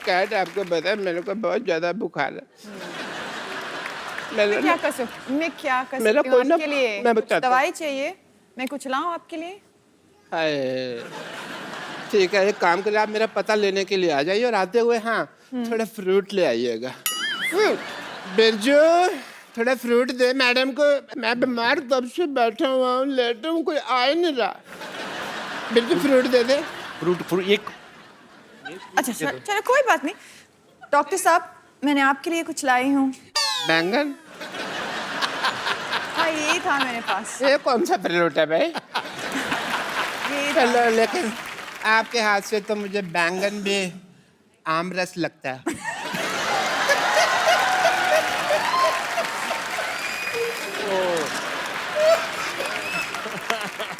Cat आपको पता है मेरे को बहुत ज्यादा बुखार है। मैं क्या कर सकती मेरा हूँ कोई ना आपके लिए? मैं कुछ बताता दवाई चाहिए? मैं कुछ लाऊं आपके लिए? हाय ठीक है, एक काम करिए, आप मेरा पता लेने के लिए आ जाइए और आते हुए हाँ थोड़ा फ्रूट ले आइएगा। फ्रूट? बिरजू थोड़ा फ्रूट दे मैडम को, मैं बीमार तब से बैठा हुआ हूँ, लेटा हूँ, कोई आ ही नहीं रहा। बिरजू फ्रूट दे दे। फ्रूट फ्रूट एक अच्छा चलो कोई बात नहीं। डॉक्टर साहब मैंने आपके लिए कुछ लाई हूँ। बैंगन? हाँ यही था मेरे पास। ये कौन सा फ्रूट है भाई? यही था। चलो लेकिन आपके हाथ से तो मुझे बैंगन भी आम रस लगता है।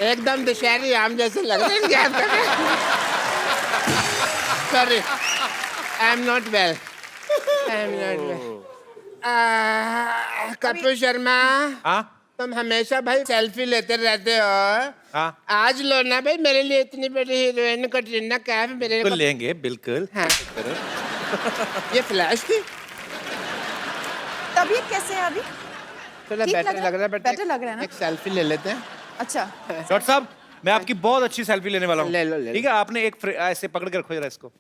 एकदम दशहरी आम जैसे लग रहे हैं क्या? Sorry, I am not well. Kapil Sharma, हाँ तुम हमेशा भाई सेल्फी लेते रहते हो। हाँ आज लो ना भाई, मेरे लिए इतनी बड़ी हीरोइन कटरीना कैफ मेरे तो लेंगे बिल्कुल। हाँ। ये फ्लैश थी। तबीयत कैसे है अभी? थोड़ा ठीक बेटर लग रहा है, better लग रहा है ना? एक सेल्फी ले लेते हैं। अच्छा डॉक्टर साहब मैं आपकी बहुत अच्छी सेल्फी लेने वाला हूँ। ले लो, ले लो। ठीक है, आपने एक ऐसे पकड़ के रखो जरा इसको।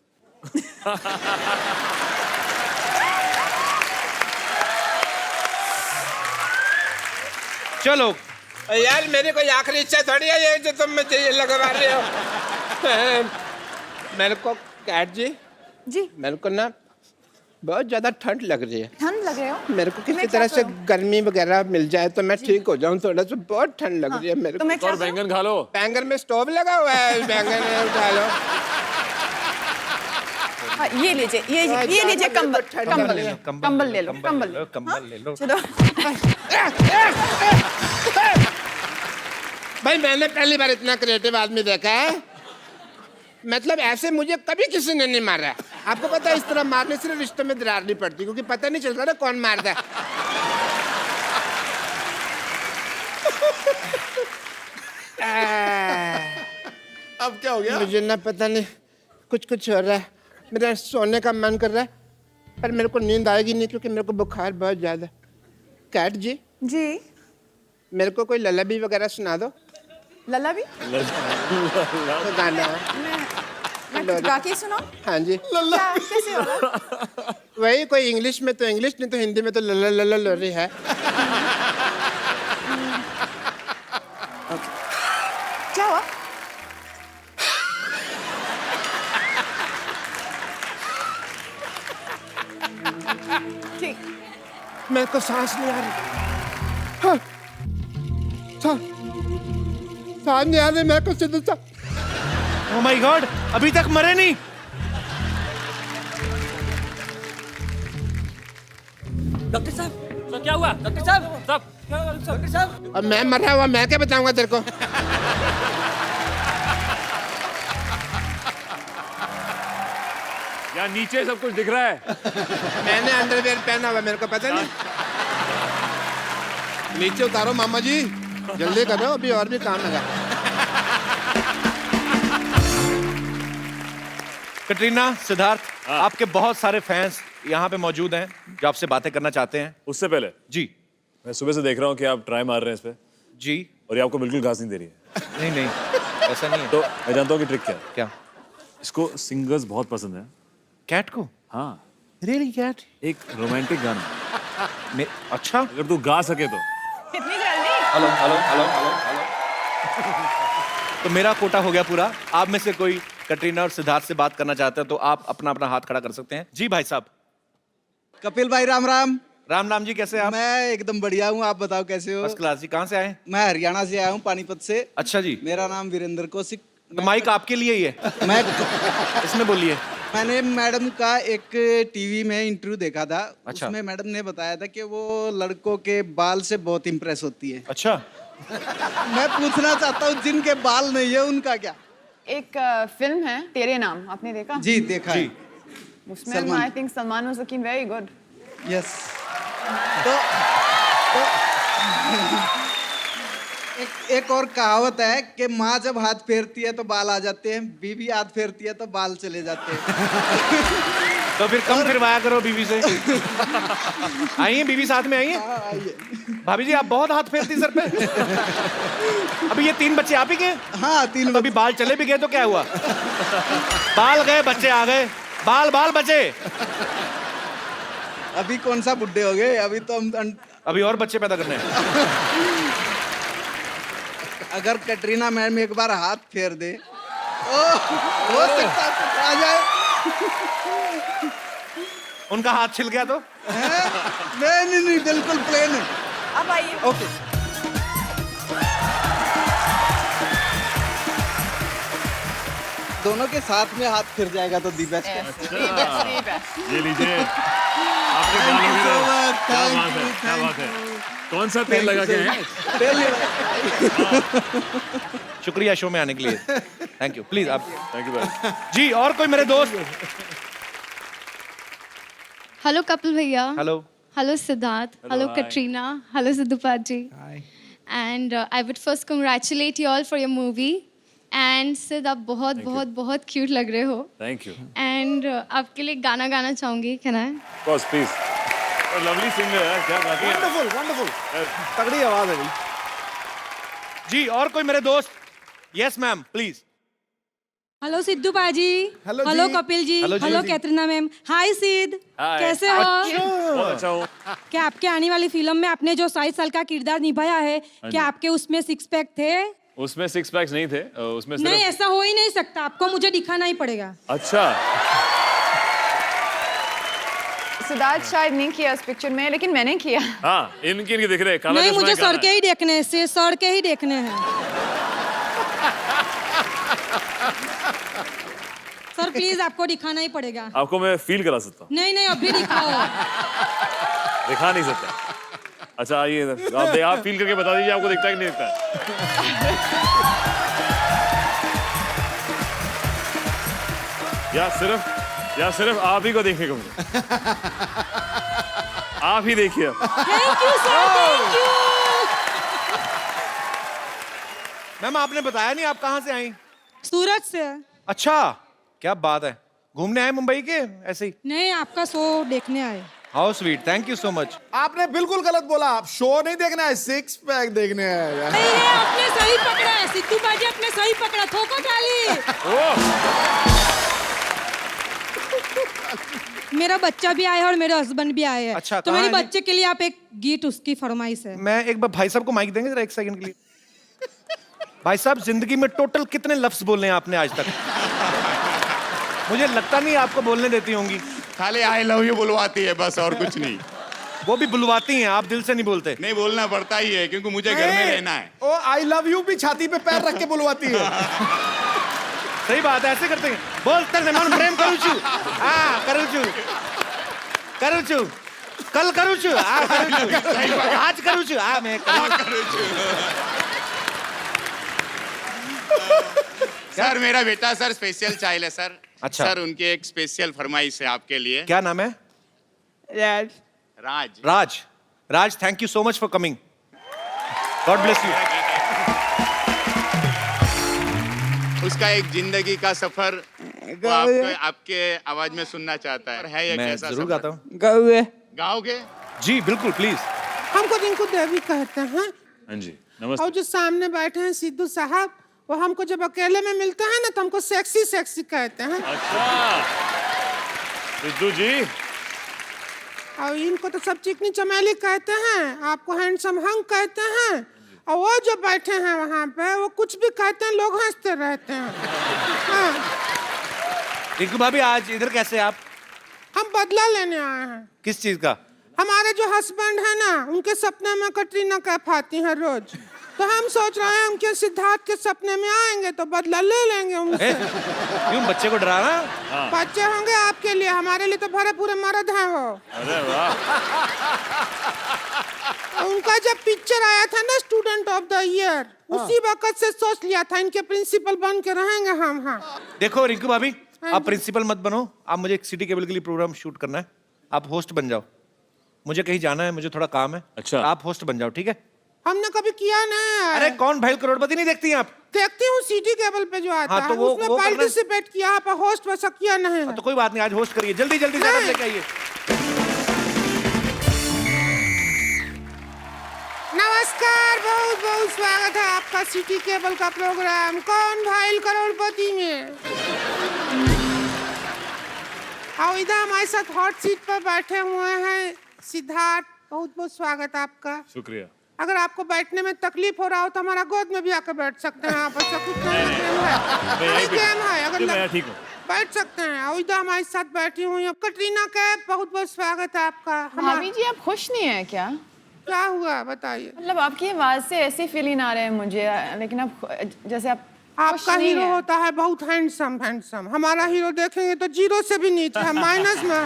चलो यार मेरी कोई आखिरी इच्छा थोड़ी है ये जो तुम मुझे ये लगवा रहे हो। मेरे को कैट जी, जी मेरे को ना बहुत ज्यादा ठंड लग रही है। ठंड लग रहे हो? मेरे को किसी मैं क्या तरह से करूं? गर्मी वगैरह मिल जाए तो मैं ठीक हो जाऊं थोड़ा सा, बहुत ठंड लग रही है मेरे तो को। मैं क्या और करूं? बैंगन खा लो। बैंगन में स्टोव लगा हुआ है, बैंगन में उठा लो। हाँ, ये लीजिए ये लीजिए कंबल कंबल ले लो कंबल ले लो कंबल ले लो। चलो भाई मैंने पहली बार इतना क्रिएटिव आदमी देखा है। मतलब ऐसे मुझे कभी किसी ने नहीं मारा है। आपको पता है इस तरह मारने से रिश्तों में दरार नहीं पड़ती, क्योंकि पता नहीं चलता ना कौन मारता है। अब क्या हो गया? मुझे ना पता नहीं कुछ हो रहा है, मेरा सोने का मन कर रहा है पर मेरे को नींद आएगी नहीं क्योंकि मेरे को बुखार बहुत ज्यादा है। कैट जी जी मेरे को कोई ललाबी वगैरह सुना दो। लला भी तो गाना है। मैं कुछ गा के सुनाऊं? हाँ जी, क्या कैसे होगा? वही कोई इंग्लिश में तो इंग्लिश, नहीं तो हिंदी में तो लला लला लोरी है। क्या हुआ? ठीक मेरे को सांस नहीं आ रही। हाँ। सांस नहीं आ रही मेरे को सीधे सा। ओह माय गॉड, अभी तक मरे नहीं। डॉक्टर साहब तो क्या हुआ? डॉक्टर साहब डॉक्टर साहब और मैं मरा हुआ, मैं क्या बताऊंगा तेरे को? यहाँ नीचे सब कुछ दिख रहा है। मैंने अंडरवेयर पहना हुआ, मेरे को पता नहीं। नीचे उतारो मामा जी, जल्दी करो, अभी और भी काम है। कटरीना, सिद्धार्थ, आपके बहुत सारे फैंस यहाँ पे मौजूद हैं जो आपसे बातें करना चाहते हैं। उससे पहले जी मैं सुबह से देख रहा हूँ कि आप ट्राई मार रहे हैं इस पे, जी। और ये आपको बिल्कुल घास नहीं दे रही है। नहीं नहीं ऐसा नहीं है। तो मैं जानता हूँ कि ट्रिक क्या है। क्या? इसको सिंगर्स बहुत पसंद है। कैट को? हाँ, रियली कैट? एक रोमांटिक गाना अच्छा, अगर तू गा सके तो। कितनी जल्दी? Hello hello hello hello hello. तो मेरा कोटा हो गया पूरा। आप में से कोई कटरीना और सिद्धार्थ से बात करना चाहते हैं तो आप अपना अपना हाथ खड़ा कर सकते हैं। जी भाई साहब। कपिल भाई राम राम। राम राम जी, कैसे हैं आप? मैं एकदम बढ़िया हूँ, आप बताओ कैसे हो? फर्स्ट क्लास जी। कहाँ से आए? मैं हरियाणा से आया हूँ, पानीपत से। अच्छा जी। मेरा नाम वीरेंद्र कौशिक। तो माइक आपके लिए ही है, मैं इसमें बोलिए। मैंने मैडम का एक टीवी में इंटरव्यू देखा था। अच्छा। उसमें मैडम ने बताया था कि वो लड़कों के बाल से बहुत इम्प्रेस होती है। अच्छा, मैं पूछना चाहता हूँ जिनके बाल नहीं है उनका क्या? एक फिल्म है तेरे नाम, आपने देखा? जी देखा है। उसमें Salman. I think Salman was looking very good. Yes. तो एक और कहावत है कि माँ जब हाथ फेरती है तो बाल आ जाते हैं, बीवी हाथ फेरती है तो बाल चले जाते हैं। तो फिर कम फिरवाया करो बीवी से। आई हैं बीवी, साथ में आई हैं? भाभी जी आप बहुत हाथ फेरती सर पे। अभी ये 3 बच्चे आप ही के? हाँ 3 अभी बाल चले भी गए तो क्या हुआ? बाल गए बच्चे आ गए, बाल बाल बचे। अभी कौन सा बुड्ढे हो गए, अभी तो हम अभी और बच्चे पैदा करने हैं। अगर कैटरीना मैम एक बार हाथ फेर दे हो सकता है आ जाए। उनका हाथ छिल गया तो? नहीं बिल्कुल प्लेन है। अब आइए। ओके दोनों के साथ में हाथ फिर जाएगा तो दी बेस्ट है। ये लीजिए आपके बालों के लिए। क्या बात है, क्या बात है। कौन सा तेल लगा के हैं? शुक्रिया शो में आने के लिए। Thank you. प्लीज आप। थैंक यू भाई। जी और कोई मेरे दोस्त? हेलो कपिल भैया। Hello. Hello Siddharth. Hello hi. Katrina. Hello सिद्धूपाद ji. And I would first congratulate you all for your movie. एंड सिद्ध आप बहुत बहुत बहुत क्यूट लग रहे हो। Thank you. एंड आपके लिए गाना गाना चाहूंगी। Can I? Of course please. Lovely singer है, क्या गाती है। वंडरफुल वंडरफुल, तगड़ी आवाज है जी। और कोई मेरे दोस्त? Yes ma'am please. Hello Sidhu paaji. Hello Kapil ji. Hello ji. Hello Katrina ma'am. Hi Sidhu, Hi. कैसे हो? बहुत अच्छा हूँ। क्या आपके आने वाली फिल्म में आपने जो 27 साल का किरदार निभाया है, क्या आपके उसमें 6 पैक थे? उसमें 6 पैक्स नहीं थे, उसमें सिर्फ। नहीं, ऐसा हो ही नहीं सकता, आपको मुझे दिखाना ही पड़ेगा। अच्छा सिद्धार्थ शायद नहीं किया उस पिक्चर में, लेकिन मैंने किया। हाँ, इनके दिख रहे काला नहीं, चश्मा मुझे है, काला सर के ही देखने हैं, सर के ही देखने हैं। सर प्लीज आपको दिखाना ही पड़ेगा। आपको मैं फील करा सकता हूँ। नहीं अभी दिखाओ। दिखा नहीं सकता। अच्छा आइए, आप फील करके बता दीजिए आपको दिखता है कि नहीं दिखता है। या सिर्फ आप ही को देखने को मिले। आप ही देखिए। Thank you sir, thank you. Ma'am आपने बताया नहीं आप कहाँ से आई? सूरत से। अच्छा क्या बात है, घूमने आए मुंबई के ऐसे ही? नहीं, आपका शो देखने आए। How sweet, thank you so much. आपने बिल्कुल गलत बोला, आप शो नहीं देखना है, 6 पैक देखने आए। नहीं, आपने सही पकड़ा है सिद्धू पाजी, आपने सही पकड़ा। ठोको ताली। मेरा बच्चा भी आया है और मेरे हस्बैंड भी आए हैं। अच्छा, तो मेरे कहाँ है बच्चे के लिए आप एक गीत, उसकी फरमाइश है। मैं एक बार भाई साहब को माइक देंगे जरा 1 सेकंड के लिए? भाई साहब जिंदगी में टोटल कितने लफ्ज बोले हैं आपने आज तक? मुझे लगता नहीं आपको बोलने देती होंगी। खाली आई लव यू बुलवाती है बस, और कुछ नहीं। वो भी बुलवाती हैं, आप दिल से नहीं बोलते? नहीं, बोलना पड़ता ही है क्योंकि मुझे घर में रहना है। ओ आई लव यू भी छाती पे पैर रख के बुलवाती है। सही बात है, ऐसे करते हैं। बोलते हैं मन प्रेम करूँ छू, हाँ करूँ छू, करूँ छू, कल करूँ छू, हाँ करूँ छू, आज करूँ छू, हाँ मैं करूँ छू। सर मेरा बेटा सर स्पेशल चाइल्ड है सर। अच्छा। सर उनके एक स्पेशल फरमाइश है आपके लिए। क्या नाम है? Raj. Raj. Raj thank you so much for coming, God bless you. उसका एक जिंदगी का सफर वो आपके आवाज में सुनना चाहता है ये मैं कैसा जरूर सफर? गाता हूँ। गाओगे? जी बिल्कुल प्लीज। हमको रिंकू देवी कहते हैं, हाँ जी और नमस्ते। जो सामने बैठे हैं सिद्धू साहब, वो हमको जब अकेले में मिलते हैं ना तो हमको सेक्सी सेक्सी कहते हैं। अच्छा सिद्धू जी, और इनको तो सब चिकनी चमेली कहते हैं, आपको हैंडसम हंग कहते हैं, और वो जो बैठे हैं वहाँ पे वो कुछ भी कहते हैं, लोग हंसते रहते हैं। हाँ। रिंकू भाभी आज इधर कैसे आप? हम बदला लेने आए हैं। किस चीज का? हमारे जो हस्बैंड है ना, उनके सपने में कटरीना कैफ आती है रोज, तो हम सोच रहे हैं उनके सिद्धार्थ के सपने में आएंगे तो बदला ले लेंगे उनसे। क्यों बच्चे को डराना? बच्चे होंगे आपके लिए, हमारे लिए तो भरे पूरे मर्द हैं वो। अरे वाह। उनका जब पिक्चर आया था ना स्टूडेंट ऑफ द ईयर, उसी वक्त से सोच लिया था इनके प्रिंसिपल बन के रहेंगे हम। हाँ देखो रिंकू भाभी, आप प्रिंसिपल मत बनो, आप मुझे एक सिटी केबल के लिए प्रोग्राम शूट करना है, आप होस्ट बन जाओ। मुझे कहीं जाना है, मुझे थोड़ा काम है। अच्छा। आप होस्ट बन जाओ, ठीक है? हमने कभी किया नहीं है। अरे कौन भाई करोड़पति नहीं देखती हैं आप? देखती हूँ सीटी केबल पे जो आता हाँ, तो है वो उसमें करना है। पार्टिसिपेट किया, यहाँ पर होस्ट वैसा किया नहीं है। तो कोई बात नहीं, आज होस्ट करिए, जल्दी जल्दी से नहीं। लेके आइए। नमस्कार, बहुत बहुत स्वागत है आपका सिटी केबल का प्रोग्राम कौन भाई करोड़पति में। और इधर हमारे साथ हॉट सीट पर बैठे हुए हैं सिद्धार्थ, बहुत बहुत स्वागत है आपका। शुक्रिया। अगर आपको बैठने में तकलीफ हो रहा हो तो हमारा गोद में भी आकर बैठ सकते हैं आप, ऐसा कुछ नहीं है, गेम है, अगर मैं ठीक हूँ। बैठ सकते हैं। और इधर हमारे साथ बैठी हुई है कटरीना कैफ, बहुत बहुत स्वागत है आपका। भाभी जी आप खुश नहीं है क्या? क्या हुआ बताइए। मतलब आपकी आवाज से ऐसी फीलिंग आ रहे हैं मुझे, लेकिन आप जैसे आप खुश आपका नहीं हीरो हैं। होता है बहुत हैंडसम हैंडसम, हमारा हीरो देखेंगे तो जीरो से भी नीचे है, माइनस में है।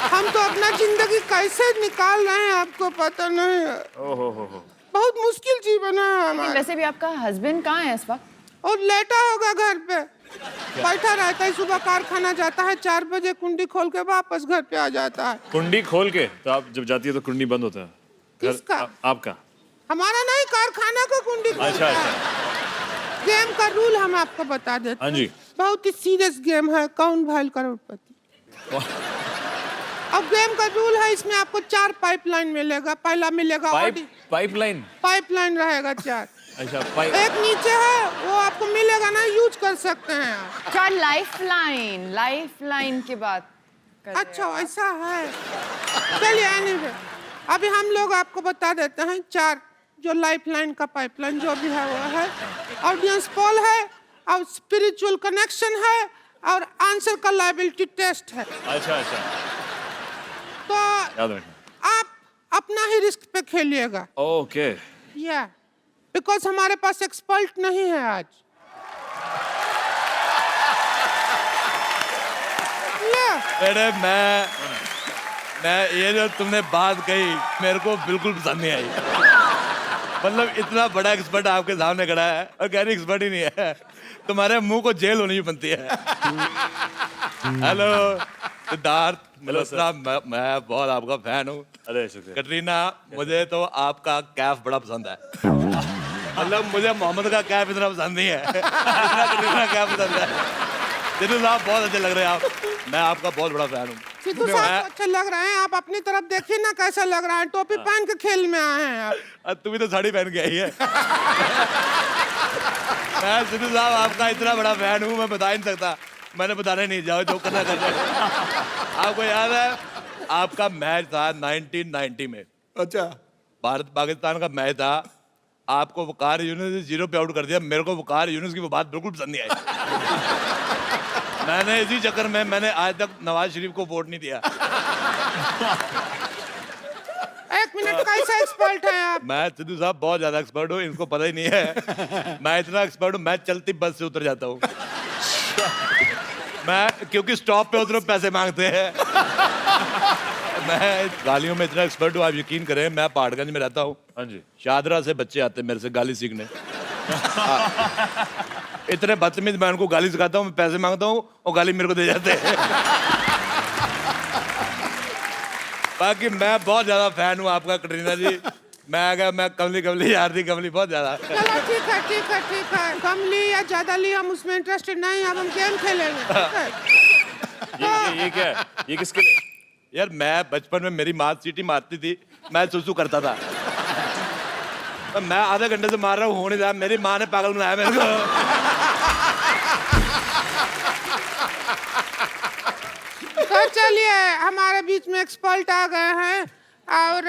हम तो अपना जिंदगी कैसे निकाल रहे हैं आपको पता नहीं है। ओहो। बहुत मुश्किल जीवन है लेकिन हमारा। वैसे भी आपका हस्बैंड कहाँ है इस वक्त? और लेटा होगा घर पे, बैठा रहता है, सुबह कारखाना जाता है 4 बजे, कुंडी खोल के वापस घर पे आ जाता है। कुंडी खोल के? तो आप जब जाती है तो कुंडी बंद होता है? किसका? आपका? हमारा नहीं, कारखाना को कुंडी खोलता अच्छा है। गेम का रूल हम आपको बता देते हाँ हैं। जी। बहुत ही सीरियस गेम है, कौन भाई करोड़पति। अब गेम का रूल है, इसमें आपको 4 पाइपलाइन मिलेगा। पहला मिलेगा पाइपलाइन? पाइपलाइन रहेगा 4। अच्छा, एक नीचे है, वो आपको मिलेगा ना, यूज कर सकते हैं आप। क्या लाइफ लाइन की बात कर रहे अच्छा ऐसा है, चलिए anyway, अभी हम लोग आपको बता देते हैं 4 जो लाइफलाइन का पाइपलाइन जो भी है वो है, ऑडियंस पोल है, और स्पिरिचुअल कनेक्शन है, और आंसर का लाइबिलिटी टेस्ट है। अच्छा। तो याद रखना। आप अपना ही रिस्क पे खेलिएगा। ओके। या बिकॉज हमारे पास एक्सपर्ट नहीं है आज। अरे मैं ये जो तुमने बात कही मेरे को बिल्कुल पसंद नहीं आई। मतलब इतना बड़ा एक्सपर्ट आपके सामने खड़ा है और कह रही एक्सपर्ट ही नहीं है। तुम्हारे मुंह को जेल होनी बनती है। हेलो सिद्धार्थ, मैं बहुत आपका फैन हूँ। अरे शुक्रिया। कटरीना, मुझे तो आपका कैफ बड़ा पसंद है। मतलब मुझे मोहम्मद का कैफ इतना पसंद नहीं है जितना कटरीना कैफ पसंद है। सिद्धू साहब बहुत अच्छे लग रहे हैं आप, मैं आपका बहुत बड़ा फैन हूँ। सिद्धू साहब अच्छे लग रहे हैं, आप अपनी तरफ देखिए ना कैसा लग रहा है, टोपी पहन के खेल में आए हैं आप। तू भी तो साड़ी पहन के आई है। मैं सिद्धू साहब आपका इतना बड़ा फैन हूँ, मैं बता ही नहीं सकता। मैंने बताने नहीं, जाओ जो करना कर रहे। आपको याद है आपका मैच था 1990 में? अच्छा, भारत पाकिस्तान का मैच था। आपको वकार यूनुस ने 0 पे आउट कर दिया। मेरे को वकार यूनुस की वो बात बिल्कुल पसंद नहीं आई। मैंने इसी चक्कर में मैंने आज तक नवाज शरीफ को वोट नहीं दिया। 1 मिनट, कैसा एक्सपर्ट है आप? मैं सिद्धू साहब बहुत ज्यादा एक्सपर्ट हूँ, इनको पता ही नहीं है। मैं इतना एक्सपर्ट हूँ, मैं चलती बस से उतर जाता हूँ। मैं क्योंकि स्टॉप पे उतरो पैसे मांगते हैं। मैं गालियों में इतना एक्सपर्ट हूँ, आप यकीन करें। मैं पहाड़गंज में रहता हूँ। हाँ जी। शादरा से बच्चे आते हैं मेरे से गाली सीखने। इतने बदतमीज, मैं उनको गाली सिखाता हूँ, मैं पैसे मांगता हूँ और गाली मेरे को दे जाते हैं। बाकी मैं बहुत ज्यादा फैन हूँ आपका कटरीना जी। मैं कमली यार थी, कमली बहुत ज्यादा। चलो ठीक है। कम ली या ज्यादा ली, हम उसमें इंटरेस्टेड नहीं, अब हम गेम खेलेंगे। ये क्या है? ये किसके लिए? यार मैं बचपन में मेरी माँ सीटी मारती थी, मैं सुसु करता था। तो मैं आधे घंटे से मार रहा हूँ, हो नहीं रहा। मेरी माँ ने पागल बनाया मेरे को। तो चलिए, हमारे बीच में एक्सपर्ट आ गए हैं और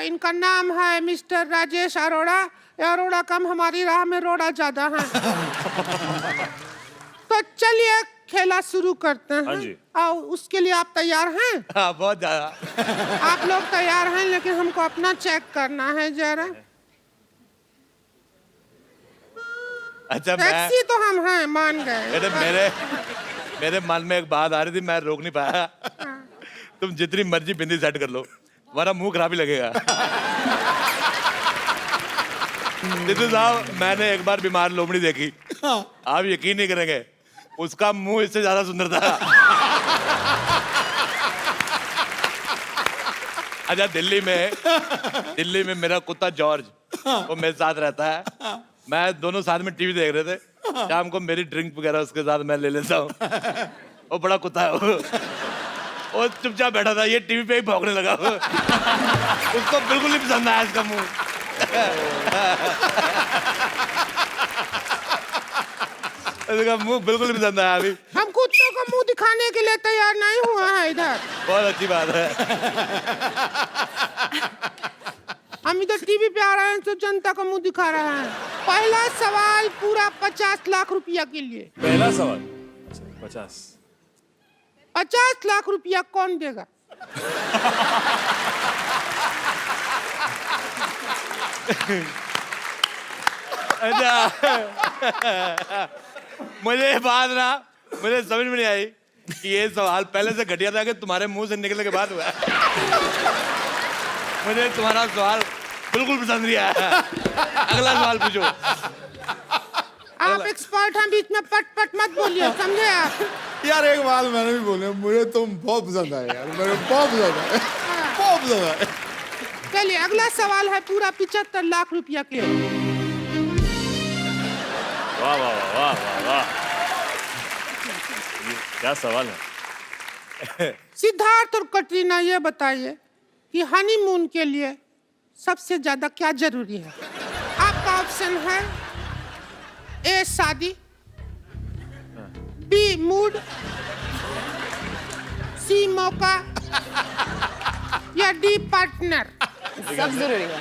इनका नाम है मिस्टर राजेश अरोड़ा। अरोड़ा कम, हमारी राह में रोड़ा ज्यादा है। तो चलिए खेला शुरू करते हाँ हैं। जी। और उसके लिए आप तैयार हैं? हाँ, बहुत ज्यादा। आप लोग तैयार हैं, लेकिन हमको अपना चेक करना है जरा। अच्छा, टैक्सी तो हम हैं, मान गए। मेरे मन में एक बात आ रही थी, मैं रोक नहीं पाया। तुम जितनी मर्जी बिंदी सेट कर लो, हमारा मुंह खराब ही लगेगा। सिद्धू साहब, मैंने एक बार बीमार लोमड़ी देखी, आप यकीन नहीं करेंगे, उसका मुंह इससे ज्यादा सुंदर था। अच्छा दिल्ली में मेरा कुत्ता जॉर्ज वो मेरे साथ रहता है। मैं दोनों साथ में टीवी देख रहे थे, शाम को मेरी ड्रिंक वगैरह उसके साथ मैं ले लेता हूँ। वो बड़ा कुत्ता है वो चुपचाप बैठा था, ये टीवी पे ही भौंकने लगा। उसको बिल्कुल नहीं पसंद आया इसका मुंह। इसका मुंह बिल्कुल नहीं पसंद आया। अभी हम कुत्तों का मुंह दिखाने के लिए तैयार नहीं हुआ है इधर। बहुत अच्छी बात है। हम इधर टीवी पे आ रहे हैं तो जनता का मुंह दिखा रहे हैं। पहला सवाल पूरा 50 लाख रुपया के लिए। पहला सवाल 50 लाख रुपया कौन देगा? मुझे बात ना मुझे समझ में नहीं आई कि ये सवाल पहले से घटिया था कि तुम्हारे मुंह से निकलने के बाद हुआ है। मुझे तुम्हारा सवाल बिल्कुल पसंद नहीं आया। अगला सवाल पूछो। आप एक्सपर्ट हैं, बीच में पट पट मत बोलिए, समझे आप? यार एक बात मैंने भी बोली, मुझे तुम बहुत पसंद आए यार, मेरे बहुत पसंद आए, बहुत पसंद आए। चलिए अगला सवाल है पूरा 75 लाख रुपया के। वाह वाह वाह वाह वाह, क्या सवाल है। सिद्धार्थ और कटरीना ये बताइए कि हनीमून के लिए सबसे ज्यादा क्या जरूरी है? आपका ऑप्शन है ए शादी, बी मूड, सी मौका या डी पार्टनर। सब जरूरी है।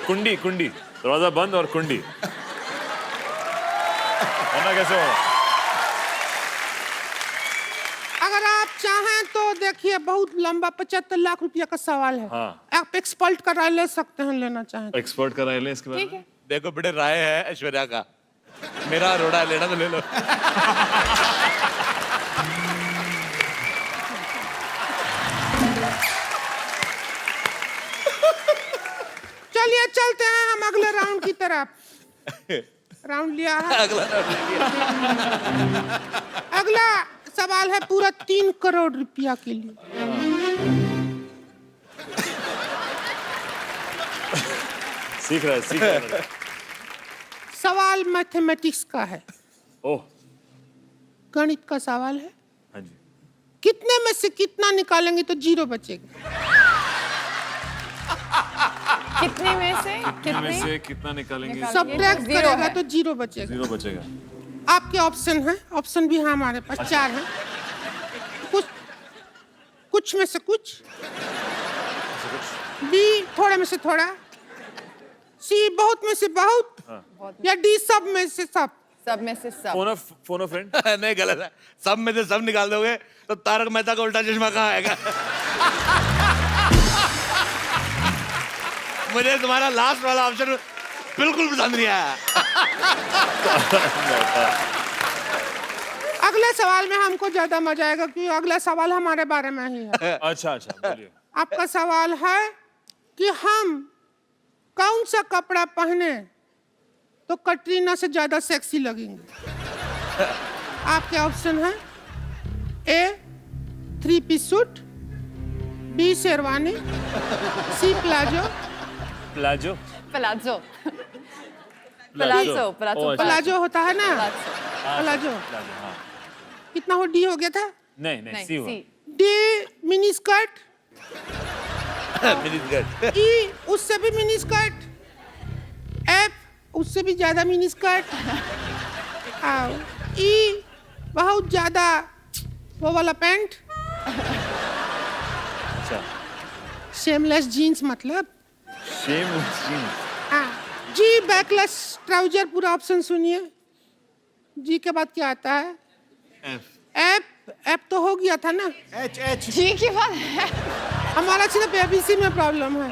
कुंडी दरवाजा बंद और कुंडी, वरना कैसे होगा? अगर आप चाहें तो देखिए बहुत लंबा 75 लाख रुपया का सवाल है। हाँ। आप एक्सपर्ट का राय ले सकते हैं, लेना चाहें। एक्सपर्ट का राय ले इसके बारे में। देखो बेटे, राय है ऐश्वर्या का, मेरा रोड़ा लेना तो ले लो। चलिए चलते हैं हम अगले राउंड की तरफ। राउंड लिया है। अगला सवाल है पूरा 3 करोड़ रुपया के लिए। सीख रहा है। सवाल मैथमेटिक्स का है। ओह, गणित का सवाल है। हाँ जी। कितने में से कितना निकालेंगे तो 0 बचेगा? कितने में से कितना निकालेंगे? सब्ट्रैक्ट करेगा तो 0 बचेगा। 0 बचेगा। आपके ऑप्शन है, ऑप्शन भी है हमारे पास, 4 हैं। कुछ में से कुछ, बी थोड़े में से थोड़ा, सी बहुत में से बहुत, या डी सब में से सब। सब में से सब। Phone of friend. नहीं, गलत है। सब में से सब निकाल दोगे तो तारक मेहता का उल्टा चश्मा कहाँ आएगा? मुझे तुम्हारा लास्ट वाला ऑप्शन बिल्कुल पसंद नहीं आया। अगले सवाल में हमको ज्यादा मजा आएगा क्योंकि अगला सवाल हमारे बारे में ही है। अच्छा बोलिए। आपका सवाल है कि हम कौन सा कपड़ा पहने तो कटरीना से ज्यादा सेक्सी लगेंगे? आपके ऑप्शन है ए 3 पीस सूट, बी शेरवानी, सी प्लाजो। प्लाजो होता है ना, प्लाजो। कितना हो? डी हो गया था? नहीं सी हुआ। D mini skirt, mini skirt, E उससे भी मिनी स्कर्ट, एफ उससे भी ज्यादा मिनी स्कर्ट, ई बहुत ज्यादा वो वाला पैंट। अच्छा, शेमलेस जीन्स मतलब। Shameless jeans. G backless trouser. पूरा ऑप्शन सुनिए। जी के बाद क्या आता है? एफ तो हो गया था ना। एच जी के बाद हमारा सिर्फ एबीसी में प्रॉब्लम है।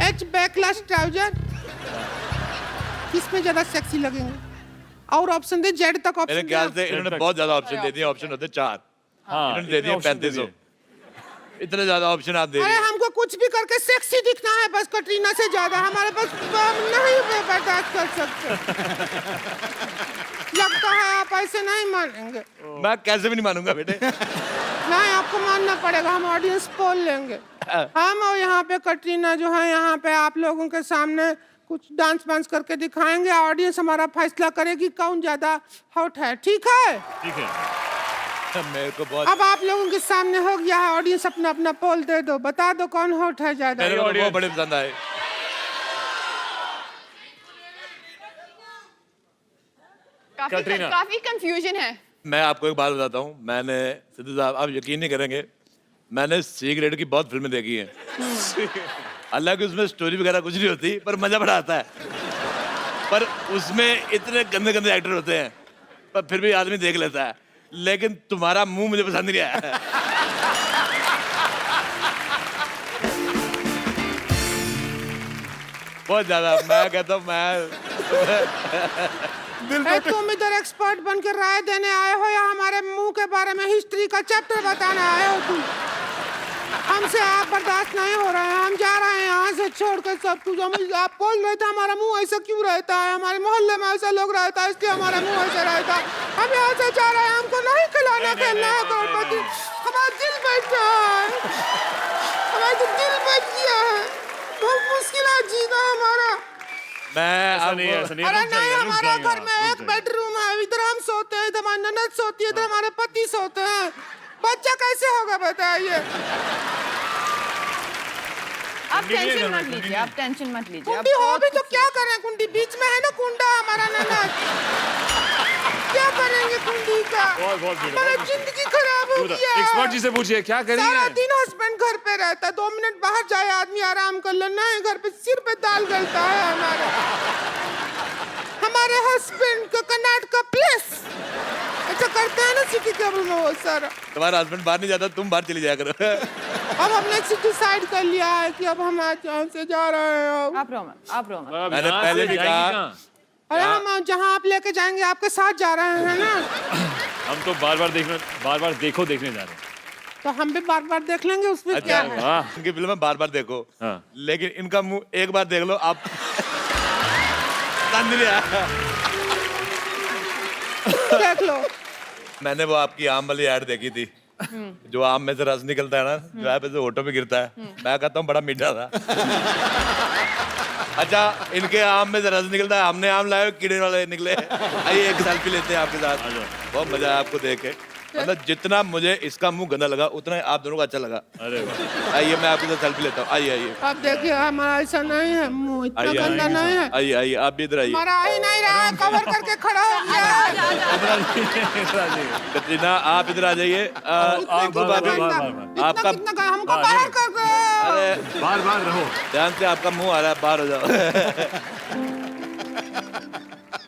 H backless trouser. किसमें ज्यादा सेक्सी लगेंगे? और ऑप्शन दे, जेड तक ऑप्शन। मेरे ख्याल से इन्होंने बहुत ज्यादा ऑप्शन दे दिए। ऑप्शन होते 4, इन्होंने दे दिए 3500। इतने ज्यादा ऑप्शन आप दे अरे दिए। हमको कुछ भी करके सेक्सी दिखना है बस, कटरीना से ज्यादा। हमारे पास नहीं बर्दाश्त कर सकते। लगता है आप ऐसे नहीं मानेंगे। मैं कैसे भी नहीं मानूंगा बेटे। नहीं, आपको मानना पड़ेगा, हम ऑडियंस पोल लेंगे। हम और यहाँ पे कटरीना जो है यहाँ पे आप लोगों के सामने कुछ डांस वांस करके दिखाएंगे। ऑडियंस हमारा फैसला करेगी कौन ज्यादा हॉट है, ठीक है? ठीक है। मेरे को बहुत अब आप लोगों के सामने हो गया है, ऑडियंस अपना अपना पोल दे दो, बता दो कौन हॉट है ज्यादा। मेरे को बहुत बड़े पसंद आए। काफी कंफ्यूजन है। मैं आपको एक बात बताता हूँ, मैंने सिद्धू साहब आप यकीन नहीं करेंगे, मैंने सी ग्रेड की बहुत फिल्में देखी हैं। हालांकि उसमें स्टोरी वगैरह कुछ नहीं होती, पर मजा बड़ा आता है। पर उसमें इतने गंदे गंदे एक्टर होते हैं, पर फिर भी आदमी देख लेता है। लेकिन तुम्हारा मुंह मुझे पसंद नहीं आया। बहुत ज्यादा, मैं कहता हूँ तुम इधर एक्सपर्ट बन के राय देने आए हो या हमारे मुंह के बारे में हिस्ट्री का चैप्टर बताने आए हो तुम? हमसे आप बर्दाश्त नहीं हो रहे हैं, हम जा रहे हैं यहाँ से छोड़कर सब कुछ। आप बोल रहे थे हमारा मुंह ऐसा क्यों रहता है, हमारे मोहल्ले में ऐसा लोग रहता है इसलिए हमारा मुंह ऐसा रहता है। हम यहाँ से जा रहे हैं, हमको नहीं खिलाना खेलना है करोड़पति। हमारा दिल बैठ गया है, हमारा तो दिल बैठ गया है, बहुत मुश्किल है जीना हमारा। मैं अरे नहीं, हमारा घर में एक बेडरूम है, इधर हम सोते हैं, इधर हमारी ननद सोती है, इधर हमारे पति सोते हैं। बच्चा कैसे होगा बताइए? आप टेंशन मत लीजिए, आप टेंशन मत लीजिए। कुंडी हो भी तो क्या करें, कुंडी बीच में है ना कुंडा हमारा ननद, क्या करेंगे कुंडी का? हमारा जिंदगी खराब हो गया। एक्सपर्ट जी से पूछिए क्या करेंगे। सारा दिन हस्बैंड घर पे रहता है, 2 मिनट बाहर जाए आदमी आराम कर लेना है, घर पे सिर पे दाल गलता है हमारे हस्बैंड को कर्नाटका प्लेस ऐसा करते हैं ना सिटी केबल में बहुत सारा। तुम्हारा हस्बैंड बाहर नहीं जाता, तुम बाहर चली जाया करो। अब हमने डिसाइड कर लिया है कि अब हम आज यहाँ से जा रहे हैं। आप रोमन। मैंने पहले भी कहा, अरे हम जहाँ आप लेके जाएंगे आपके साथ जा रहे हैं ना। हम तो बार बार देखने जा रहे हैं। तो हम भी बार बार देख लेंगे, उसमें क्या है? इनकी फिल्म बार बार देखो, लेकिन इनका मुंह एक बार देख लो आप। देख लो। मैंने वो आपकी आम वाली ऐड देखी थी, जो आम में से रस निकलता है ना, जो है पे होठों पे गिरता है। मैं कहता हूँ बड़ा मीठा था। अच्छा, इनके आम में से रस निकलता है, हमने आम लाए कीड़े वाले निकले। आइए एक सेल्फी लेते हैं आपके साथ, बहुत मजा आया आपको देख के। मतलब जितना मुझे इसका मुंह गंदा लगा उतना ही आप दोनों को अच्छा लगा। अरे आइए मैं आपके साथ सेल्फी लेता हूँ। आइए आइए। आप देखिए हमारा ऐसा नहीं है, मुंह इतना गंदा नहीं है। आइए आइए, आप भी इधर आइए। हमारा आ ही नहीं रहा है, कवर करके खड़ा हो गया। कटरीना आप इधर आ जाइए। आपका हमको बाहर कर दो। अरे बार रहो, ध्यान से, आपका मुंह आ रहा है, बाहर हो जाओ।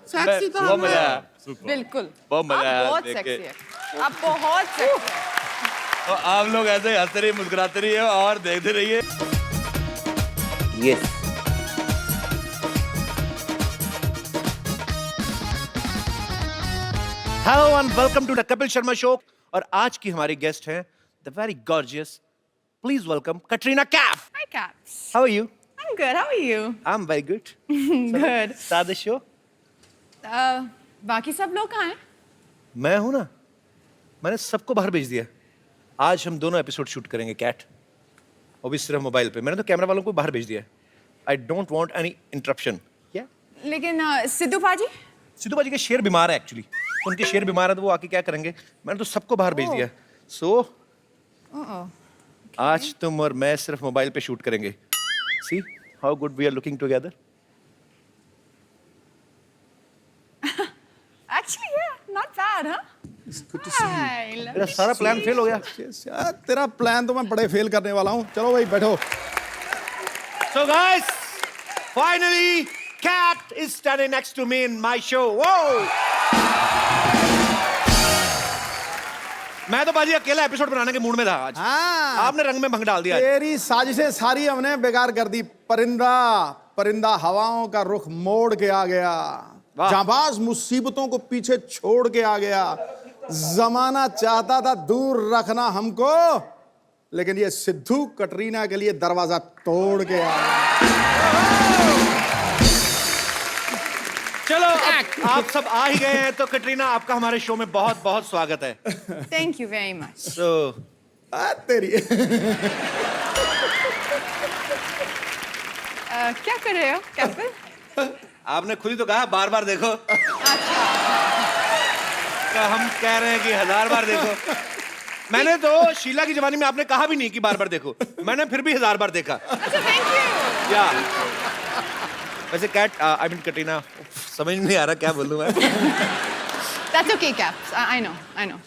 सेक्सी तो बहुत मजा आया, बिल्कुल बहुत मजा आया। बहुत सेक्सी है, आप बहुत सेक्सी। तो आप लोग ऐसे हंसते रहिए, मुस्कुराते रहिए और देखते रहिए। Yes. Hello and welcome to the Kapil Sharma show. और आज की हमारी गेस्ट हैं the very gorgeous, please welcome Katrina Kaif. Hi Caps. How are you? I'm good. How are you? I am very good. Good. Start the show. बाकी सब लोग कहाँ हैं? मैं हूं ना, मैंने सबको बाहर भेज दिया। आज हम दोनों एपिसोड शूट करेंगे कैट, वो भी सिर्फ मोबाइल पे। मैंने तो कैमरा वालों को बाहर भेज दिया। I don't want any interruption. क्या? लेकिन सिद्धू पाजी? सिद्धू बाजी के शेर बीमार है एक्चुअली, उनके शेर बीमार है तो वो आके क्या करेंगे। मैंने तो सबको बाहर भेज दिया। सो आज तुम और मैं सिर्फ मोबाइल पे शूट करेंगे। See how good we are looking together. Actually, yeah, not bad, huh? Good to see you. Hi, तेरा सारा प्लान फेल हो गया। यार तेरा प्लान तो मैं बड़े फेल करने वाला हूँ। चलो भाई बैठो। So guys, finally, Cat is standing next to me in my show. Whoa! मैं तो बाजी अकेला एपिसोड बनाने के मूड में था आज। हाँ, आपने रंग में भंग डाल दिया। तेरी साजिशें सारी हमने बेकार कर दी। परिंदा हवाओं का रुख मोड़ के आ गया, जाबाज मुसीबतों को पीछे छोड़ के आ गया। जमाना चाहता था दूर रखना हमको, लेकिन ये सिद्धू कटरीना के लिए दरवाजा तोड़ के आ गया। चलो आप सब आ ही गए हैं तो कटरीना आपका हमारे शो में बहुत बहुत स्वागत है। Thank you very much. So तेरी क्या कर रहे हो कैप्टन? आपने खुद ही तो कहा बार बार देखो। अच्छा क्या हम कह रहे हैं कि 1000 बार देखो? मैंने तो शीला की जवानी में आपने कहा भी नहीं कि बार बार देखो, मैंने फिर भी 1000 बार देखा। अच्छा थैंक यू। या वैसे कैट आई मीन कटरीना, समझ नहीं आ रहा क्या बोलूं मैं। That's okay, Caps. I know.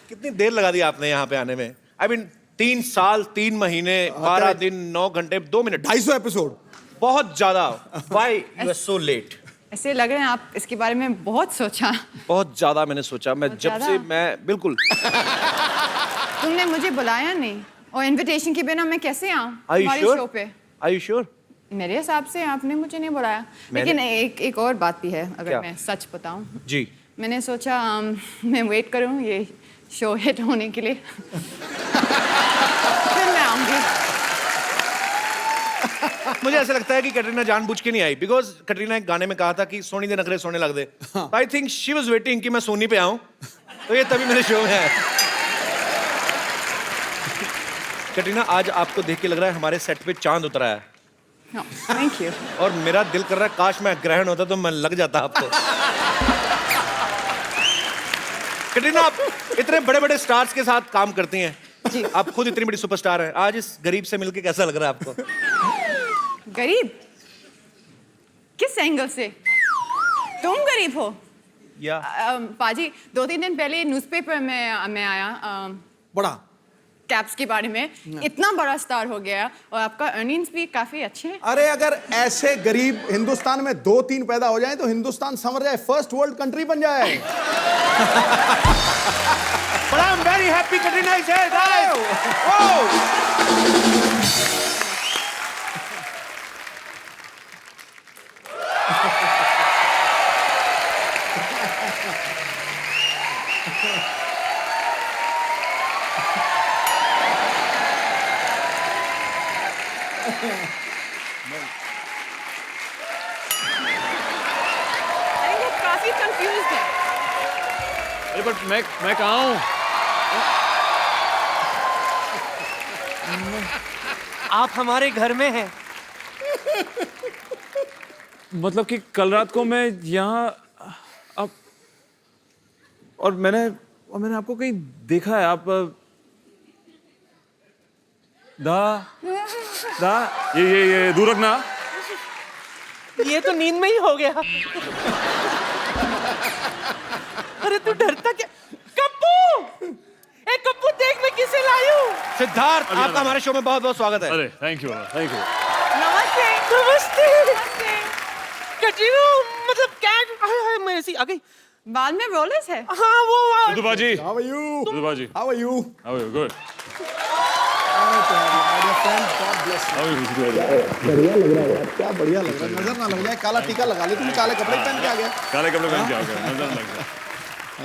कितनी देर लगा दी आपने यहाँ पे आने में? आई मीन 3 साल 3 महीने 12 दिन 9 घंटे 2 मिनट 250 एपिसोड, बहुत ज्यादा। Why you are so late? ऐसे लग रहे हैं आप इसके बारे में बहुत सोचा। बहुत ज्यादा मैंने सोचा, मैं बहुत जब से ज्यादा? मैं बिल्कुल। तुमने मुझे बुलाया नहीं और इनविटेशन के बिना मैं कैसे आऊँ Are you हमारे sure? शो पे? Are you sure? मेरे हिसाब से आपने मुझे नहीं बुलाया। लेकिन एक और बात भी है, अगर क्या? मैं सच बताऊं। जी। मैंने सोचा मैं वेट करूं ये शो हिट होने के लिए। फिर मैं आऊंगी। मुझे ऐसा लगता है कि कटरीना जानबूझ के नहीं आई, बिकॉज कटरीना एक गाने में कहा था कि सोनी दे नखरे सोने लग दे। I think she was waiting कि मैं सोनी पे आऊं, तो ये तभी मेरे शो में है। कटरीना, आज आपको देख के लग रहा है हमारे सेट पे चांद उतरा है। Thank you. और मेरा दिल कर रहा है काश मैं ग्रहण होता तो मैं लग जाता आपको। कटरीना, आप इतने बड़े बड़े स्टार्स के साथ काम करती हैं जी। आप खुद इतनी बड़ी सुपरस्टार हैं, आज इस गरीब से मिलके कैसा लग रहा है आपको? गरीब? किस एंगल से? तुम गरीब हो? या पाजी 2-3 दिन पहले न्यूज़पेपर में मैं आया बड़ा कैप्स के बारे में, इतना बड़ा स्टार हो गया और आपका अर्निंग्स भी काफी अच्छे हैं। अरे अगर ऐसे गरीब हिंदुस्तान में 2-3 पैदा हो जाए तो हिंदुस्तान संवर जाए, फर्स्ट वर्ल्ड कंट्री बन जाए। But I'm very happy Katrina is here, guys. Whoa! वो काफी कंफ्यूज्ड है। अरे बट मैं कहाँ हूँ? आप हमारे घर में हैं। मतलब कि कल रात को मैं यहाँ अब और मैंने आपको कहीं देखा है। आप ये दूर रखना। ये तो नींद में ही हो गया। अरे तू डरता क्या? कप्पू! ए कप्पू, देख मैं किसे लाई हूँ। सिद्धार्थ, आपका हमारे शो में बहुत बहुत स्वागत है। अरे थैंक यू। नमस्ते। नमस्ते। कटरीना, मतलब कैट मैं ऐसी आ गई। बाल में रोलर्स है? हाँ वो सिद्धू बाजी। How are you? सिद्धू बाजी। How are you? How are you? Good. बढ़िया लग रहा है यार, क्या बढ़िया लग रहा है। नजर ना लग जाए, काला टीका लगा ले, तुम काले कपड़े पहन के आ गए। काले कपड़े पहन के आ गए, नजर लग गया।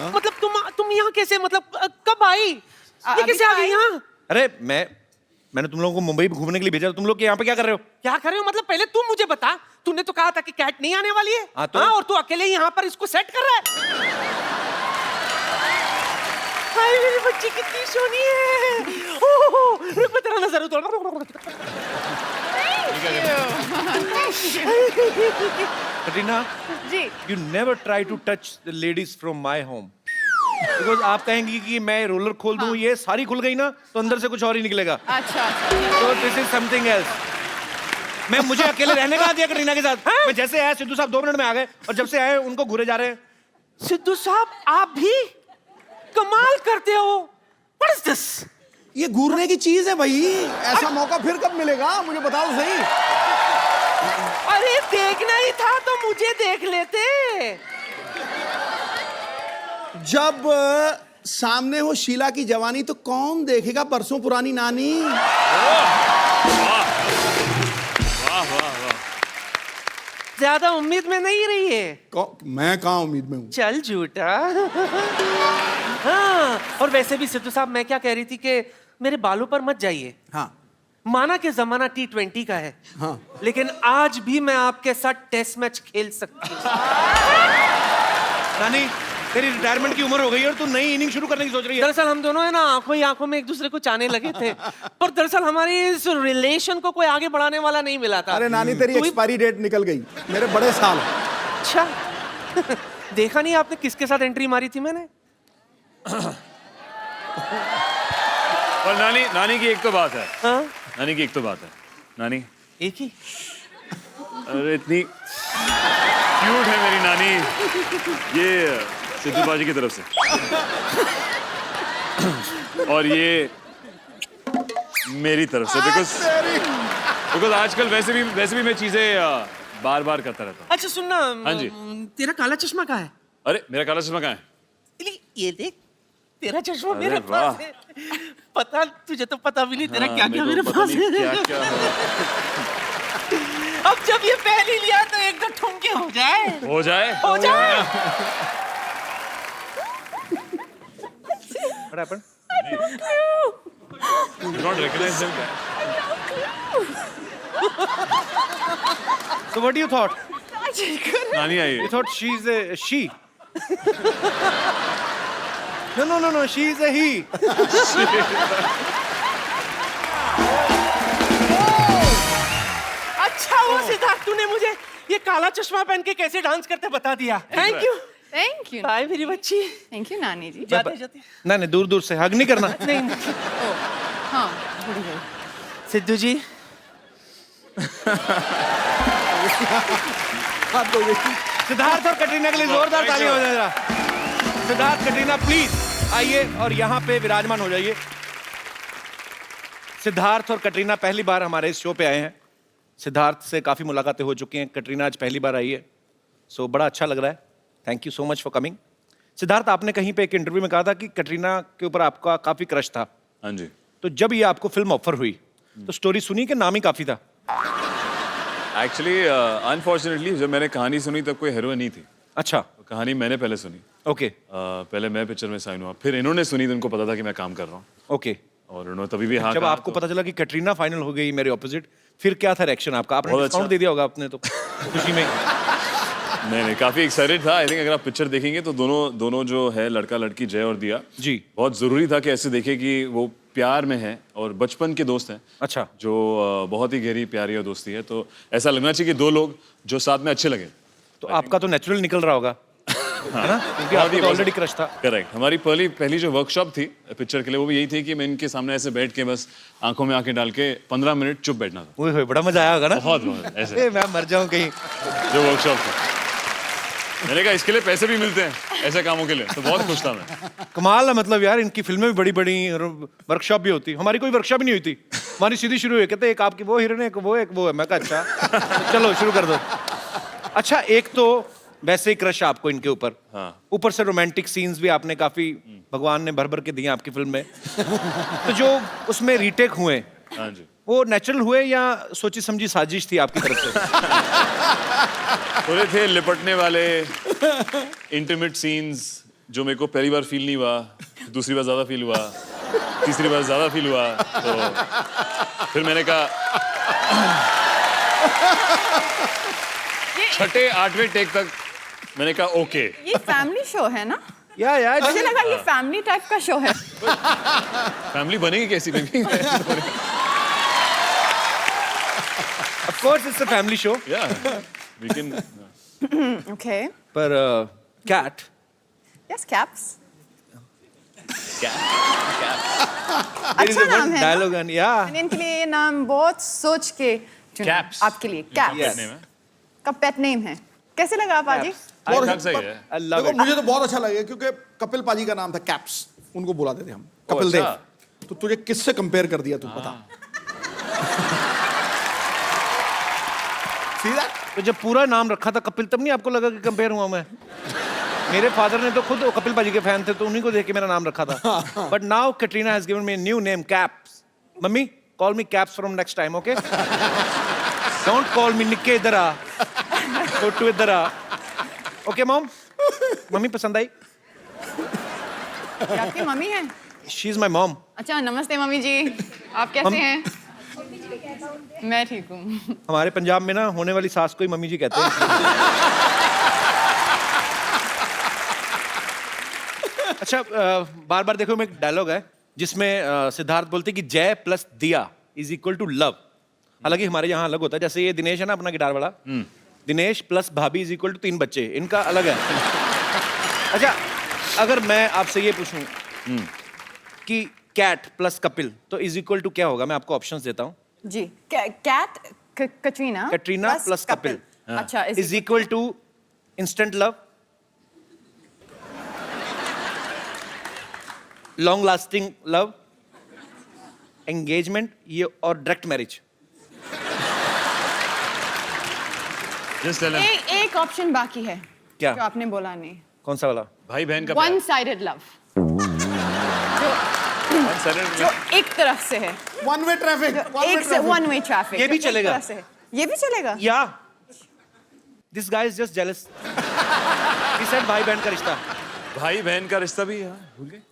मतलब तुम यहाँ कैसे, मतलब कब आई? ये कैसे आ गई यहाँ? अरे मैंने तुम लोगों को मुंबई घूमने के लिए भेजा, तुम लोग यहाँ पे क्या कर रहे हो? क्या कर रहे हो? मतलब पहले तुम मुझे बता। तूने तो कहा था कि कैट नहीं आने वाली है। हाँ, तो? हाँ, और तू अकेले यहाँ पर इसको सेट कर रहा है। हाय मेरी बच्ची कितनी सोनी है। ओह, रुक मैं तेरा नजर उतार। कटरीना, जी। you never try to touch the ladies from my home. Because आप कहेंगी कि मैं रोलर खोल दूं, ये सारी खुल गई ना तो अंदर से कुछ और ही निकलेगा। अच्छा। So this is something else. मैं मुझे अकेले रहने का दिया कटरीना के साथ। मैं जैसे आया, सिद्धू साहब 2 मिनट में आ गए और जब से आए उनको घूरे जा रहे हैं। सिद्धू साहब, आप भी कमाल करते हो। What is this? ये घूरने की चीज है भाई, ऐसा मौका फिर कब मिलेगा मुझे बताओ सही। अरे देखना ही था तो मुझे देख लेते। जब सामने हो शीला की जवानी तो कौन देखेगा बरसों पुरानी नानी। ज्यादा उम्मीद में नहीं रही है। मैं कहाँ उम्मीद में हूँ? चल झूठा। हाँ, और वैसे भी सिद्धू साहब, मैं क्या कह रही थी कि मेरे बालों पर मत जाइए। हाँ माना कि जमाना T20 का है, हाँ, लेकिन आज भी मैं आपके साथ टेस्ट मैच खेल सकती हूँ। नानी, तेरी रिटायरमेंट की उम्र हो गई है और तू नई इनिंग शुरू करने की सोच रही है। दरअसल हम दोनों है ना आंखों ही आंखों में एक दूसरे को चाहने लगे थे, पर दरअसल हमारी इस रिलेशन को कोई आगे बढ़ाने वाला नहीं मिला था। अरे नानी तेरी एक्सपायरी डेट निकल गई, मेरे बड़े साल। अच्छा देखा नहीं आपने किसके साथ एंट्री मारी थी मैंने? और नानी की एक तो बात है। हाँ? नानी की एक तो बात है। नानी एक ही? अरे इतनी क्यूट है मेरी नानी, ये सिद्धू बाजी की तरफ से, और ये मेरी तरफ से, बिकॉज आजकल वैसे भी मैं चीजें बार बार करता रहता हूँ। अच्छा सुनना, हाँ जी। तेरा काला चश्मा कहाँ है? अरे मेरा काला चश्मा कहाँ है? ये देख, तेरा चश्मा मेरे अरे पास है। पता तुझे तो पता भी नहीं तेरा क्या क्या मेरे पास है। क्या है। अब जब ये पहली लिया तो एक दो ठुमके हो जाए। हो जाए। What happened? You not recognize them? So what do you thought? नानी आई है। You thought she's a she? No, she's a he. अच्छा वो सिद्धार्थ, तूने मुझे ये काला चश्मा पहन के कैसे डांस करते बता दिया। Thank you. Thank you. Bye मेरी बच्ची। थैंक यू नानी जी। जाते नहीं दूर से हग नहीं करना। नहीं। हाँ भूल गई। सिद्धू जी सिद्धार्थ और कटरीना के लिए जोरदार ताली हो जाएगा। सिद्धार्थ कटरीना प्लीज आइए और यहाँ पे विराजमान हो जाइए। सिद्धार्थ और कटरीना पहली बार हमारे इस शो पे आए हैं। सिद्धार्थ से काफी मुलाकातें हो चुकी हैं, कटरीना आज पहली बार आई है, सो बड़ा अच्छा लग रहा है। Thank you so much for coming. Siddharth, आपने कहीं पे एक इंटरव्यू में कहा था कि कटरीना के ऊपर आपका काफी क्रश था। हाँ जी। तो जब ये आपको फिल्म ऑफर हुई तो स्टोरी सुनी कि नाम ही काफी था? एक्चुअली अनफॉर्चुनेटली जब मैंने कहानी सुनी तब कोई हीरोइन नहीं थी। अच्छा। तो कहानी मैंने पहले सुनी। ओके। पहले मैं पिक्चर में साइन हुआ, फिर इन्होंने सुनी तो उनको पता था कि मैं काम कर रहा हूँ। ओके। और उन्होंने तभी भी हाँ जब कहा आपको तो- पता चला कि कटरीना फाइनल हो गई मेरे ऑपोजिट, फिर क्या था रिएक्शन आपका? आपने बहुत डिस्काउंट अच्छा। दे दिया होगा आपने तो खुशी में। नहीं काफी एक्साइटेड था। आई थिंक अगर आप पिक्चर देखेंगे तो दोनों जो है लड़का लड़की जय और दिया जी, बहुत जरूरी था कि ऐसे देखे कि वो प्यार में है और बचपन के दोस्त हैं। अच्छा। जो बहुत ही गहरी प्यारी और दोस्ती है, तो ऐसा लगना चाहिए कि दो लोग जो साथ में अच्छे लगे। तो आपका तो नेचुरल निकल रहा होगा है ना, क्योंकि आपको तो ऑलरेडी क्रश था। करेक्ट। हमारी पहली जो वर्कशॉप थी पिक्चर के लिए वो भी यही थी कि मैं इनके सामने ऐसे बैठ के बस आंखों में आंखें डाल के 15 मिनट चुप बैठना था। ओए बड़ा मजा आया होगा ना? बहुत ऐसे मैं मर जाऊं कहीं। जो वर्कशॉप थी, मैंने कहा इसके लिए पैसे भी मिलते हैं ऐसे कामों के लिए, तो बहुत खुश था मैं। कमाल है, मतलब यार इनकी फिल्में भी बड़ी बड़ी और वर्कशॉप भी होती। हमारी कोई वर्कशॉप ही नहीं हुई थी, हमारी सीधी शुरू हुई। कहते एक आपकी वो हीरोइन है, एक वो है। मैं कहा अच्छा चलो शुरू कर दो। अच्छा, एक तो वैसे ही क्रश आपको इनके ऊपर, ऊपर से रोमांटिक सीन्स भी आपने काफी भगवान ने भर भर के दिए आपकी फिल्म में। तो जो उसमें रीटेक हुए, हाँ जी, वो नेचुरल हुए या सोची समझी साजिश थी आपकी तरफ से? थोड़े थे लिपटने वाले इंटीमेट सीन्स जो मेरे को पहली बार फील नहीं हुआ, दूसरी बार ज्यादा फील हुआ, तीसरी बार ज्यादा फील हुआ। तो फिर मैंने कहा छठे आठवें टेक तक मैंने कहा ओके। ये फैमिली शो है ना? या मुझे लगा ये फैमिली टाइप का शो है। फैमिली बनेगी कैसी baby? Of course it's a family show. Yeah, we can. Okay. पर cat. Yes, caps. There is अच्छा a नाम one है dialogue and yeah. मैंने इनके लिए ये नाम बहुत सोच के चुना। Caps. आपके लिए caps Yes. का पेट नेम है। कैसे लगा आप आज? और सही है। I love देखो it. मुझे तो बहुत अच्छा लगे क्योंकि कपिल पाजी का नाम था कैप्स, उनको बुलाते थे हम कपिल अच्छा। देव। तो तुझे किससे कंपेयर कर दिया तू बता? सीधा तो जब पूरा नाम रखा था कपिल, तब नहीं आपको लगा कि कंपेयर हुआ मैं? मेरे फादर ने तो खुद कपिल पाजी के फैन थे, तो उन्हीं को देख के मेरा नाम रखा था। But now Katrina has given me new name, caps. Mummy call me caps from next time, okay? Don't call मी निक्के, इधर आ, छोटू इधर आ। Okay mom? मम्मी पसंद आई? आपकी मम्मी है? She is my mom. अच्छा, नमस्ते मम्मी जी, आप कैसे हैं? मैं ठीक हूँ। हमारे पंजाब में ना होने वाली सास को ही मम्मी जी कहते हैं। अच्छा बार बार देखो, में एक डायलॉग है जिसमें सिद्धार्थ बोलते कि जय प्लस दिया इज इक्वल टू लव। हालांकि हमारे यहाँ अलग होता है, जैसे ये दिनेश है ना अपना गिटार वाला, दिनेश प्लस भाभी इज इक्वल टू 3 बच्चे, इनका अलग है। अच्छा अगर मैं आपसे ये पूछूं कि कैट प्लस कपिल तो इज इक्वल टू क्या होगा, मैं आपको ऑप्शंस देता हूं। जी, कैट कटरीना प्लस कपिल अच्छा is equal to instant love, long lasting love, engagement, ये और डायरेक्ट मैरिज। एक ऑप्शन बाकी है क्या? जो आपने बोला नहीं। कौन सा वाला? भाई बहन का वन साइडेड लव, जो एक तरफ से है, वन वे ट्रैफिक, एक से वन वे ट्रैफिक। ये भी चलेगा? ये भी चलेगा या this guy is just jealous. He said भाई बहन का रिश्ता। भाई बहन का रिश्ता भी भूल गए।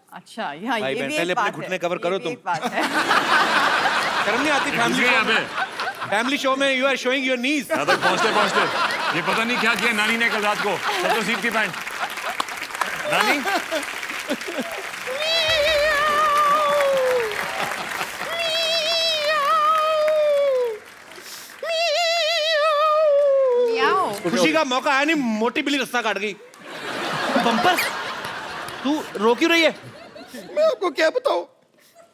अच्छा यहाँ भाई ये बहन, भी पहले एक अपने बात घुटने है, कवर ये करो भी तुम। एक बात है। शर्म नहीं आती फैमिली शो में? फैमिली शो में you are showing your knees. यहाँ तक पहुँचते ये पता नहीं क्या किया नानी ने कल रात को, सब तो सीट की पैंट। नानी खुशी का मौका आया नहीं, मोटी बिल्ली रास्ता काट गई। बम्पर तू रो क्यों रही है? मैं आपको क्या बताऊं,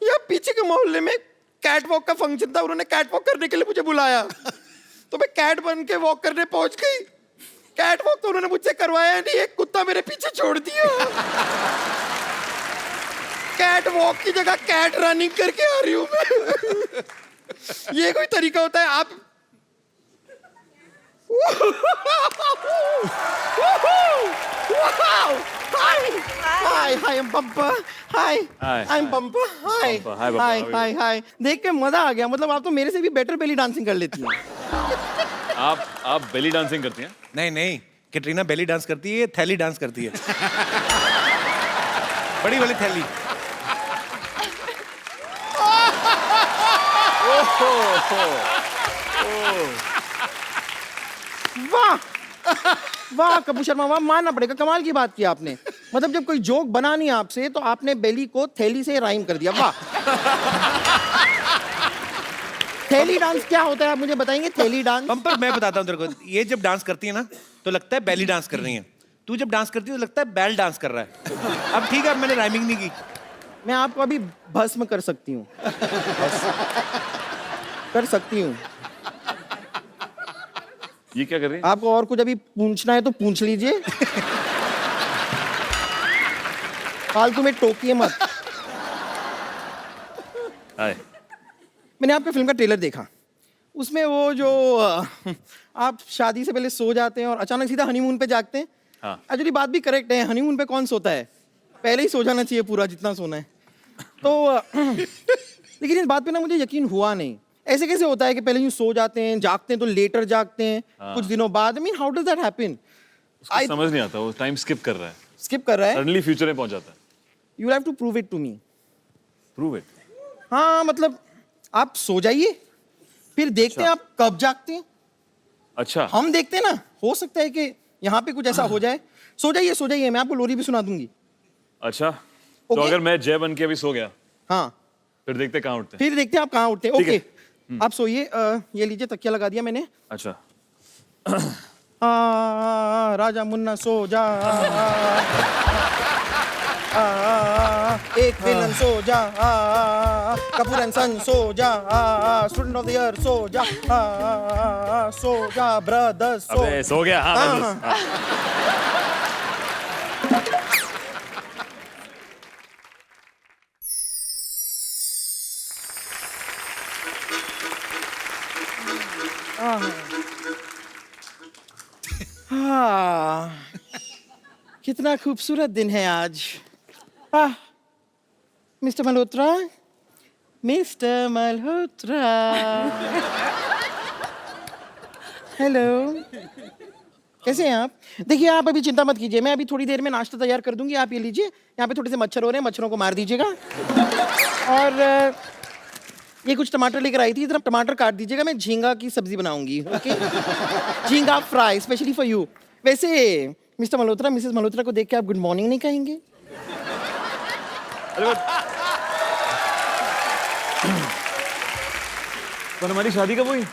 यहाँ पीछे के मोहल्ले में कैट वॉक का फंक्शन था, उन्होंने कैट वॉक करने के लिए मुझे बुलाया, तो मैं कैट बन के वॉक करने पहुंच गई। कैट वॉक तो उन्होंने मुझसे करवाया नहीं, एक कुत्ता मेरे पीछे छोड़ दिया। कैट वॉक की जगह कैट रनिंग करके आ रही हूं मैं। ये कोई तरीका होता है? आप Hi, I'm Bumper. Hi, I'm Bumper. Hi, hi. देख के मजा आ गया, मतलब आप तो मेरे से भी बेटर बेली डांसिंग कर लेती हैं। आप बेली डांसिंग करती हैं? नहीं, कैटरीना बेली डांस करती है, थैली डांस करती है। बड़ी वाली थैली। वाह वाह कपूर शर्मा, वाह, मानना पड़ेगा, कमाल की बात की आपने। मतलब जब कोई जोक बना नहीं आपसे तो आपने बेली को थैली से राइम कर दिया, वाह। थैली डांस क्या होता है आप मुझे बताएंगे? थैली डांस बम्पर मैं बताता हूँ तेरे को, ये जब डांस करती है ना तो लगता है बेली डांस कर रही है, तू जब डांस करती है तो लगता है बैल डांस कर रहा है। अब ठीक है, अब मैंने राइमिंग नहीं की। मैं आपको अभी भस्म कर सकती हूँ। कर सकती हूँ। ये क्या कर रही है? आपको और कुछ अभी पूछना है तो पूछ लीजिए। फालतू में टोकिए मत। हाय। मैंने आपके फिल्म का ट्रेलर देखा, उसमें वो जो आप शादी से पहले सो जाते हैं और अचानक सीधा हनीमून पे जागते हैं। हाँ। एक्चुअली बात भी करेक्ट है, हनीमून पे कौन सोता है, पहले ही सो जाना चाहिए पूरा जितना सोना है। तो लेकिन इस बात पे ना मुझे यकीन हुआ नहीं। ऐसे कैसे होता है कि पहले यूं सो जाते हैं, जागते हैं तो लेटर जागते हैं कुछ दिनों बाद? I mean how does that happen? समझ नहीं आता, वो टाइम स्किप कर रहा है, स्किप कर रहा है। सडनली फ्यूचर में पहुंच जाता है। You have to prove it to me. Prove it? हाँ मतलब आप सो जाइए, फिर देखते हैं आप कब जागते हैं। अच्छा, हम देखते हैं ना, हो सकता है कि यहाँ पे कुछ ऐसा हो जाए। सो जाइए, मैं आपको लोरी भी सुना दूंगी। अच्छा तो Okay. अगर मैं जय बन के अभी सो गया, हाँ, फिर देखते कहाँ उठते हैं। फिर देखते हैं आप कहाँ उठते हैं। ठीक है। ओके, आप सोइए। ये लीजिए, तकिया लगा दिया मैंने। अच्छा, राजा मुन्ना सो जा, एक विलन सो जा, कपूर एंड सन सो जा, student of the year so जा, सो जा ब्रदर्स सो। अबे सो गया। हाँ, कितना खूबसूरत दिन है आज। Mister Malhotra, mister Malhotra. Hello, कैसे हैं आप? देखिए आप अभी चिंता मत कीजिए, मैं अभी थोड़ी देर में नाश्ता तैयार कर दूंगी। आप ये लीजिए, यहाँ पे थोड़े से मच्छर हो रहे हैं, मच्छरों को मार दीजिएगा। और ये कुछ टमाटर लेकर आई थी, इधर टमाटर काट दीजिएगा, मैं झींगा की सब्जी बनाऊंगी। ओके, झींगा फ्राई स्पेशली फॉर यू। वैसे मिस्टर मल्होत्रा, मिसेस मल्होत्रा को देख के आप गुड मॉर्निंग नहीं कहेंगे? पर हमारी शादी कब हुई?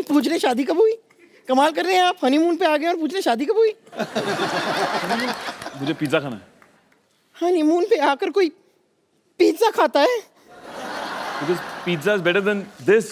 पूछ रहे शादी कब हुई? कमाल कर रहे हैं आप, हनीमून पे आ गए और पूछ रहे शादी कब हुई? मुझे पिज्जा खाना है। हनीमून पे आकर कोई पिज्जा खाता है? Because pizza is better than this.